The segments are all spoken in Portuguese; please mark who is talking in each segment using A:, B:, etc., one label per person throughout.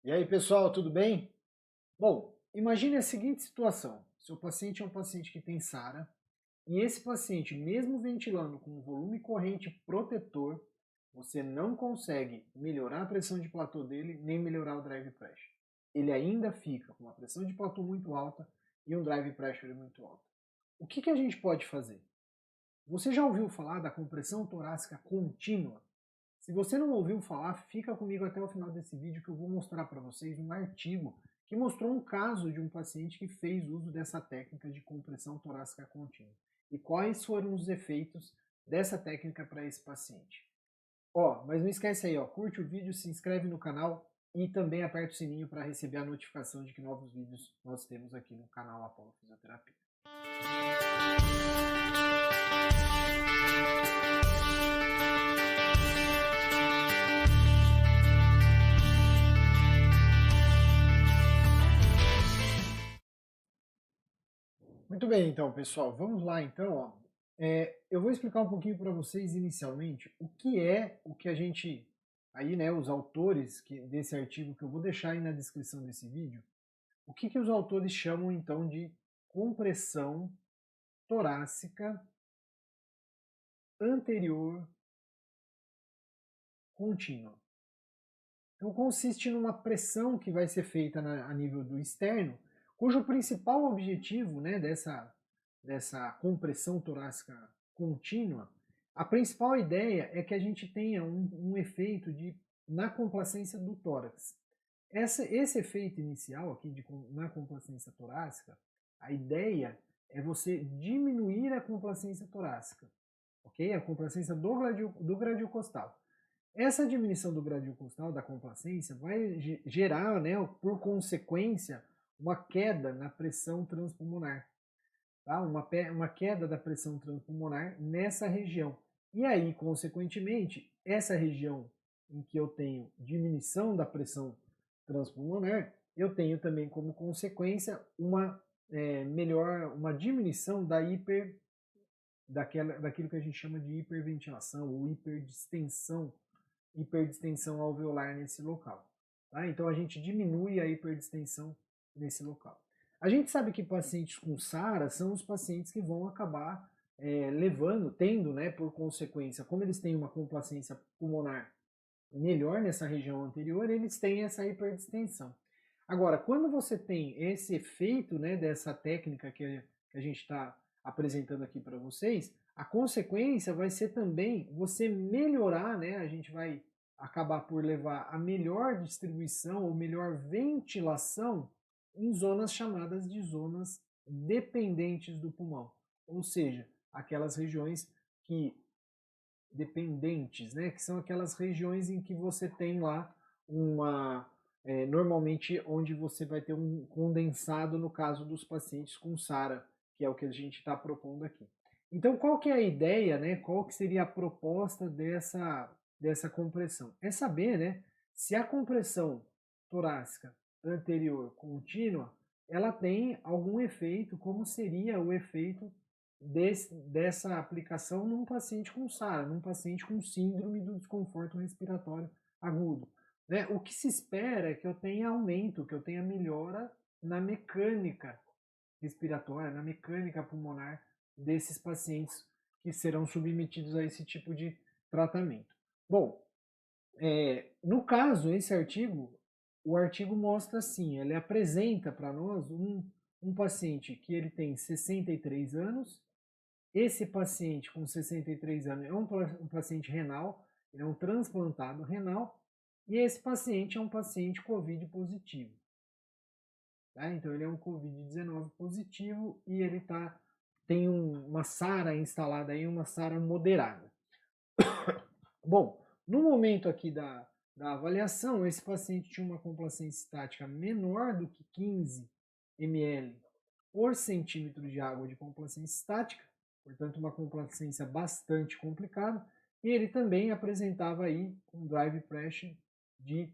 A: E aí, pessoal, tudo bem? Bom, imagine a seguinte situação. Seu paciente é um paciente que tem SARA e esse paciente, mesmo ventilando com um volume corrente protetor, você não consegue melhorar a pressão de platô dele nem melhorar o drive pressure. Ele ainda fica com uma pressão de platô muito alta e um drive pressure muito alto. O que a gente pode fazer? Você já ouviu falar da compressão torácica contínua? Se você não ouviu falar, fica comigo até o final desse vídeo que eu vou mostrar para vocês um artigo que mostrou um caso de um paciente que fez uso dessa técnica de compressão torácica contínua e quais foram os efeitos dessa técnica para esse paciente. Mas não esquece aí, curte o vídeo, se inscreve no canal e também aperta o sininho para receber a notificação de que novos vídeos nós temos aqui no canal Apollo Fisioterapia. Muito bem, então, pessoal, vamos lá, então. Eu vou explicar um pouquinho para vocês inicialmente o que a gente, aí, né, os autores desse artigo que eu vou deixar aí na descrição desse vídeo, o que os autores chamam, então, de compressão torácica anterior contínua. Então, consiste numa pressão que vai ser feita a nível do externo, cujo principal objetivo, né, dessa compressão torácica contínua, a principal ideia é que a gente tenha um efeito na complacência do tórax. Esse efeito inicial aqui na complacência torácica, a ideia é você diminuir a complacência torácica, ok? A complacência do gradiocostal. Essa diminuição do gradil costal, da complacência, vai gerar, né, por consequência, uma queda na pressão transpulmonar. Tá? Uma queda da pressão transpulmonar nessa região. E aí, consequentemente, essa região em que eu tenho diminuição da pressão transpulmonar, eu tenho também como consequência uma diminuição daquilo que a gente chama de hiperventilação ou hiperdistensão alveolar nesse local. Tá? Então a gente diminui a hiperdistensão nesse local. A gente sabe que pacientes com SARA são os pacientes que vão acabar tendo, né, por consequência, como eles têm uma complacência pulmonar melhor nessa região anterior, eles têm essa hiperdistensão. Agora, quando você tem esse efeito, né, dessa técnica que a gente está apresentando aqui para vocês, a consequência vai ser também você melhorar, né, a gente vai acabar por levar a melhor distribuição ou melhor ventilação em zonas chamadas de zonas dependentes do pulmão, ou seja, aquelas regiões que dependentes, né, que são aquelas regiões em que você tem lá normalmente onde você vai ter um condensado no caso dos pacientes com SARA, que é o que a gente está propondo aqui. Então, qual que é a ideia, né? Qual que seria a proposta dessa compressão? É saber, né, se a compressão torácica anterior contínua, ela tem algum efeito, como seria o efeito dessa aplicação num paciente com SARA, num paciente com síndrome do desconforto respiratório agudo. Né? O que se espera é que eu tenha aumento, que eu tenha melhora na mecânica respiratória, na mecânica pulmonar desses pacientes que serão submetidos a esse tipo de tratamento. Bom, no caso, o artigo mostra assim, ele apresenta para nós um paciente que ele tem 63 anos. Esse paciente com 63 anos é um paciente renal, ele é um transplantado renal, e esse paciente é um paciente COVID positivo. Tá? Então ele é um COVID-19 positivo e ele tem uma SARA instalada aí, uma SARA moderada. Bom, no momento aqui da avaliação, esse paciente tinha uma complacência estática menor do que 15 ml por centímetro de água de complacência estática, portanto uma complacência bastante complicada, e ele também apresentava aí um drive pressure de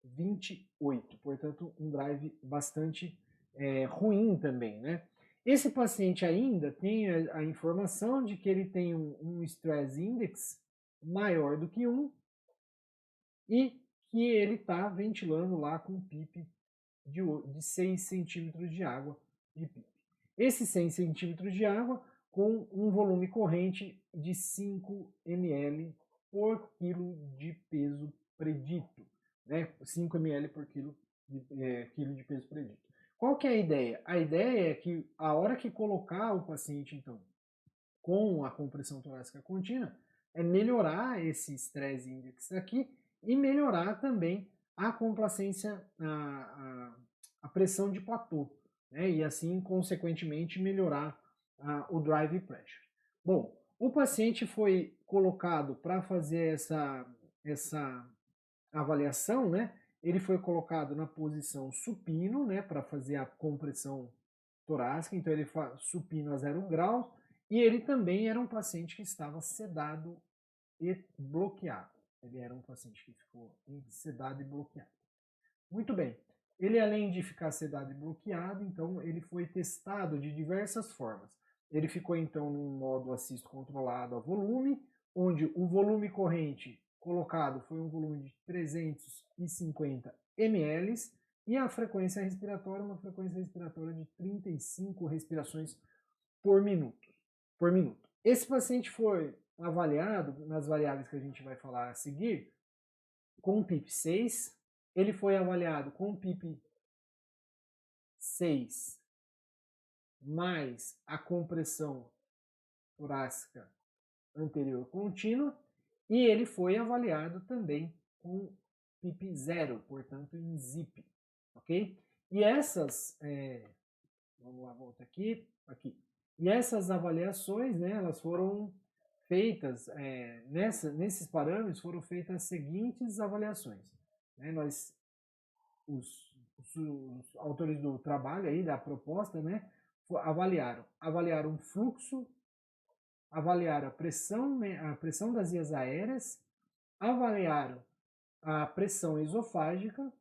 A: 28, portanto um drive bastante ruim também, né? Esse paciente ainda tem a informação de que ele tem um stress index maior do que 1 e que ele está ventilando lá com um PIP de 6 centímetros de água de PIP. Esses 100 centímetros de água com um volume corrente de 5 ml por quilo de peso predito, né? 5 ml por quilo de peso predito. Qual que é a ideia? A ideia é que a hora que colocar o paciente, então, com a compressão torácica contínua, é melhorar esse stress index aqui e melhorar também a complacência, a pressão de platô, né? E assim, consequentemente, melhorar o drive pressure. Bom, o paciente foi colocado para fazer essa avaliação, né? Ele foi colocado na posição supino, né, para fazer a compressão torácica, então ele supino a 0 graus, e ele também era um paciente que estava sedado e bloqueado. Ele era um paciente que ficou sedado e bloqueado. Muito bem. Ele, além de ficar sedado e bloqueado, então ele foi testado de diversas formas. Ele ficou, então, num modo assisto controlado a volume, onde o volume corrente colocado foi um volume de 350 ml e a frequência respiratória, uma frequência respiratória de 35 respirações por minuto. Esse paciente foi avaliado, nas variáveis que a gente vai falar a seguir, com PIP 6, ele foi avaliado com PIP 6 mais a compressão torácica anterior contínua, e ele foi avaliado também com PIP 0, portanto em ZIP, ok? E essas, vamos lá, volta aqui. E essas avaliações, né, elas foram feitas, nesses parâmetros foram feitas as seguintes avaliações. Né? Os autores do trabalho aí, da proposta, né, avaliaram o fluxo, avaliaram a pressão das vias aéreas, avaliaram a pressão esofágica,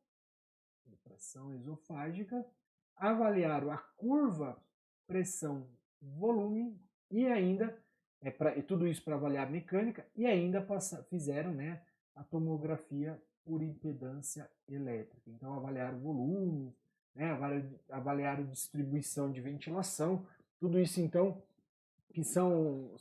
A: avaliaram a curva pressão-volume e ainda, tudo isso para avaliar a mecânica, e ainda fizeram, né, a tomografia por impedância elétrica. Então avaliaram o volume, né, avaliaram distribuição de ventilação, tudo isso então que são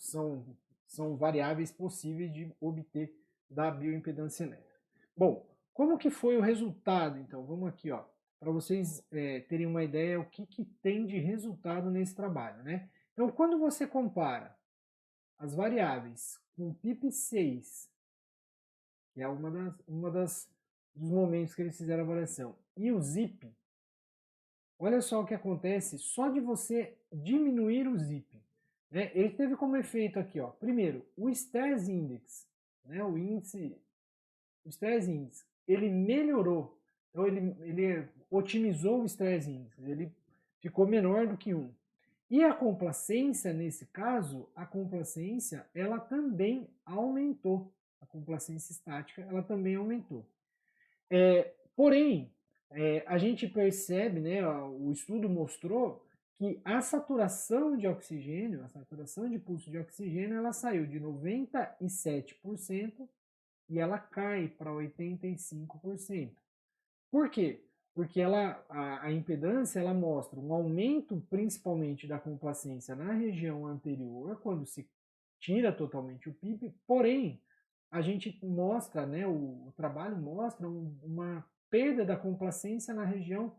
A: variáveis possíveis de obter da bioimpedância elétrica. Bom, como que foi o resultado então? Vamos aqui, ó, para vocês terem uma ideia o que tem de resultado nesse trabalho, né? Então, quando você compara as variáveis com o PIP6, que é dos momentos que eles fizeram a avaliação, e o ZIP, olha só o que acontece só de você diminuir o ZIP. Né? Ele teve como efeito aqui, ó, primeiro, o stress index, né? O stress index, ele melhorou. Então, ele otimizou o stress index, ele ficou menor do que 1. E a complacência, nesse caso, a complacência, ela também aumentou. A complacência estática, ela também aumentou. Porém, a gente percebe, né, o estudo mostrou que a saturação de oxigênio, a saturação de pulso de oxigênio, ela saiu de 97% e ela cai para 85%. Por quê? Porque a impedância ela mostra um aumento principalmente da complacência na região anterior, quando se tira totalmente o PIP, porém, a gente mostra, né, o trabalho mostra uma perda da complacência na região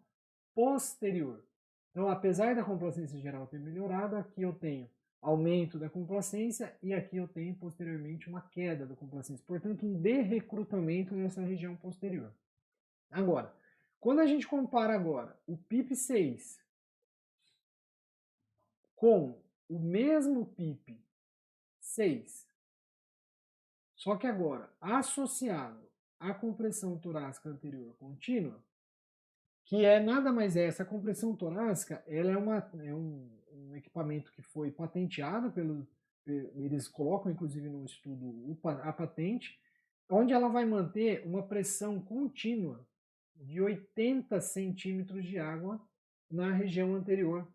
A: posterior. Então, apesar da complacência geral ter melhorado, aqui eu tenho aumento da complacência e aqui eu tenho posteriormente uma queda da complacência. Portanto, um derrecrutamento nessa região posterior. Agora, quando a gente compara agora o PIP6 com o mesmo PIP6, só que agora associado à compressão torácica anterior contínua, que nada mais essa compressão torácica, ela é um equipamento que foi patenteado eles colocam inclusive no estudo a patente, onde ela vai manter uma pressão contínua de 80 centímetros de água na região anterior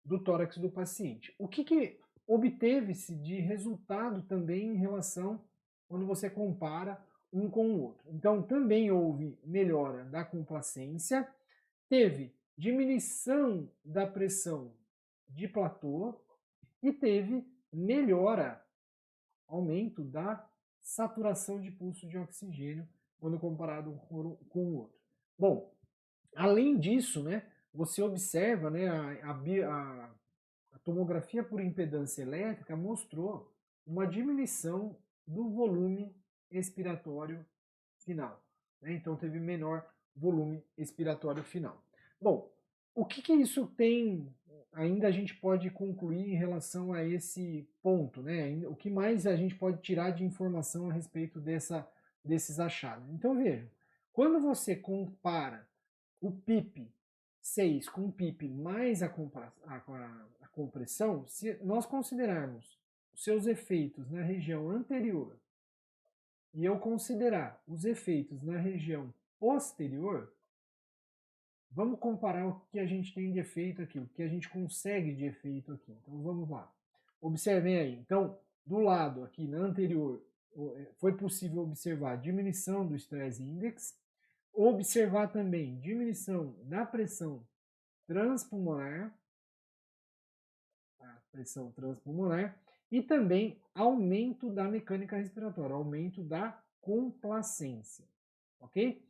A: do tórax do paciente. O que obteve-se de resultado também em relação, quando você compara um com o outro. Então, também houve melhora da complacência, teve diminuição da pressão de platô e teve melhora, aumento da saturação de pulso de oxigênio quando comparado com o outro. Bom, além disso, né, você observa, né, a tomografia por impedância elétrica mostrou uma diminuição do volume expiratório final. Né? Então teve menor volume expiratório final. Bom, o que isso tem, ainda a gente pode concluir em relação a esse ponto, né? O que mais a gente pode tirar de informação a respeito desses achados? Então veja, quando você compara o PIP 6 com o PIP mais a compressão, se nós considerarmos os seus efeitos na região anterior e eu considerar os efeitos na região posterior, vamos comparar o que a gente tem de efeito aqui, o que a gente consegue de efeito aqui. Então vamos lá. Observem aí. Então, do lado aqui na anterior, foi possível observar a diminuição do stress index, observar também diminuição da pressão transpulmonar, e também aumento da mecânica respiratória, aumento da complacência, ok?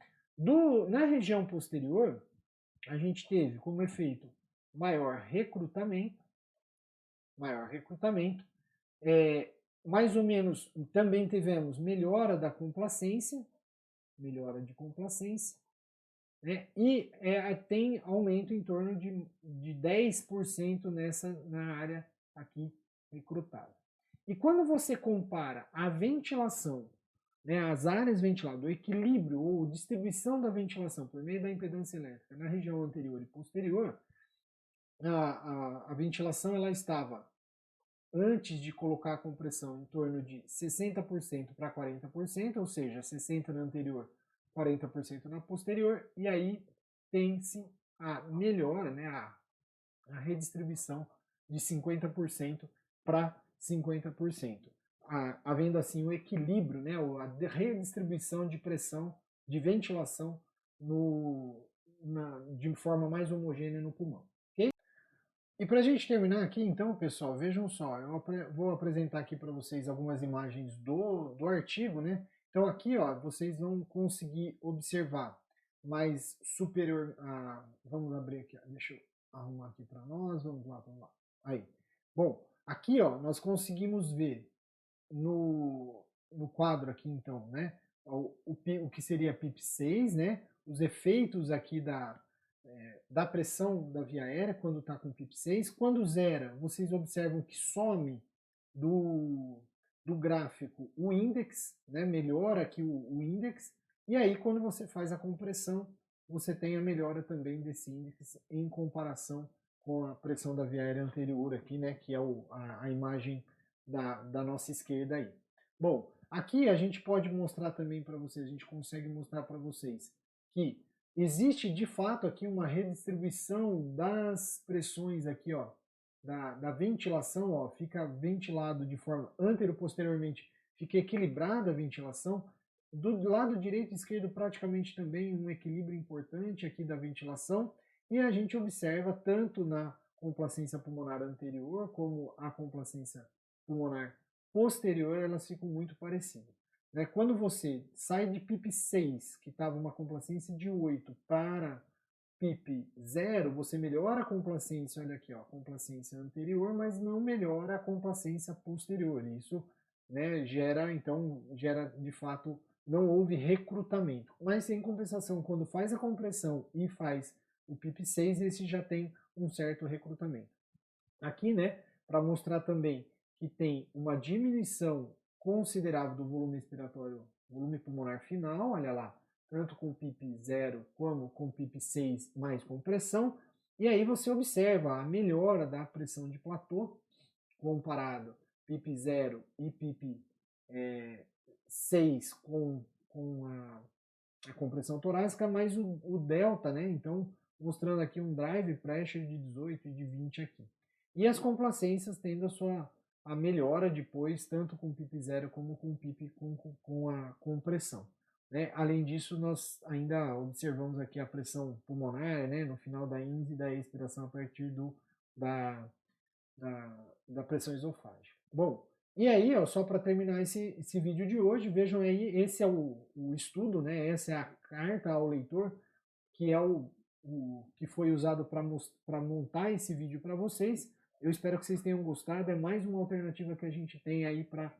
A: Na região posterior, a gente teve como efeito maior recrutamento, mais ou menos também tivemos melhora da complacência, né? E tem aumento em torno de 10% na área aqui recrutada. E quando você compara a ventilação, né, as áreas ventiladas, o equilíbrio ou distribuição da ventilação por meio da impedância elétrica na região anterior e posterior, a ventilação ela estava, antes de colocar a compressão, em torno de 60% para 40%, ou seja, 60% na anterior, 40% na posterior, e aí tem-se a melhora, né, a redistribuição de 50% para 50%, havendo assim o equilíbrio, né, a redistribuição de pressão, de ventilação de forma mais homogênea no pulmão. Okay? E para a gente terminar aqui, então, pessoal, vejam só, eu vou apresentar aqui para vocês algumas imagens do artigo, né? Então aqui, ó, vocês vão conseguir observar mais superior, vamos abrir aqui, deixa eu arrumar aqui para nós, vamos lá. Aí, bom, aqui, ó, nós conseguimos ver no quadro aqui, então, né, o que seria PIP6, né, os efeitos aqui da pressão da via aérea quando está com PIP6. Quando zera, vocês observam que some do gráfico o índex, né, melhora aqui o índex, e aí quando você faz a compressão, você tem a melhora também desse índex em comparação com a pressão da via aérea anterior aqui, né, que é a imagem da nossa esquerda aí. Bom, aqui a gente pode mostrar também para vocês, a gente consegue mostrar para vocês que existe de fato aqui uma redistribuição das pressões aqui, ó, da ventilação, ó, fica ventilado de forma antero-posteriormente, fica equilibrada a ventilação. Do lado direito e esquerdo praticamente também um equilíbrio importante aqui da ventilação, e a gente observa tanto na complacência pulmonar anterior como a complacência pulmonar posterior, elas ficam muito parecidas. Né? Quando você sai de PIP 6, que estava uma complacência de 8, para PIP 0, você melhora a complacência, olha aqui, ó, a complacência anterior, mas não melhora a complacência posterior. Isso, né, gera de fato, não houve recrutamento. Mas em compensação, quando faz a compressão e faz o PIP 6, esse já tem um certo recrutamento. Aqui, né, para mostrar também que tem uma diminuição considerável do volume expiratório, volume pulmonar final, olha lá, tanto com PIP 0 como com PIP 6 mais compressão, e aí você observa a melhora da pressão de platô comparado PIP 0 e PIP 6 com a compressão torácica, mais o delta, né? Então, mostrando aqui um drive pressure de 18 e de 20 aqui. E as complacências tendo a sua a melhora depois, tanto com PIP zero como com PIP com a compressão. Né? Além disso, nós ainda observamos aqui a pressão pulmonar, né, no final da in e da expiração a partir da pressão esofágica. Bom, e aí, ó, só para terminar esse vídeo de hoje, vejam aí, esse é o estudo, né, essa é a carta ao leitor, que é o que foi usado para montar esse vídeo para vocês. Eu espero que vocês tenham gostado, é mais uma alternativa que a gente tem aí para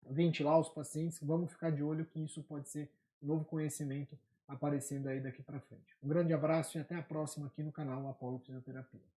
A: ventilar os pacientes. Vamos ficar de olho que isso pode ser novo conhecimento aparecendo aí daqui para frente. Um grande abraço e até a próxima aqui no canal Apollo Fisioterapia.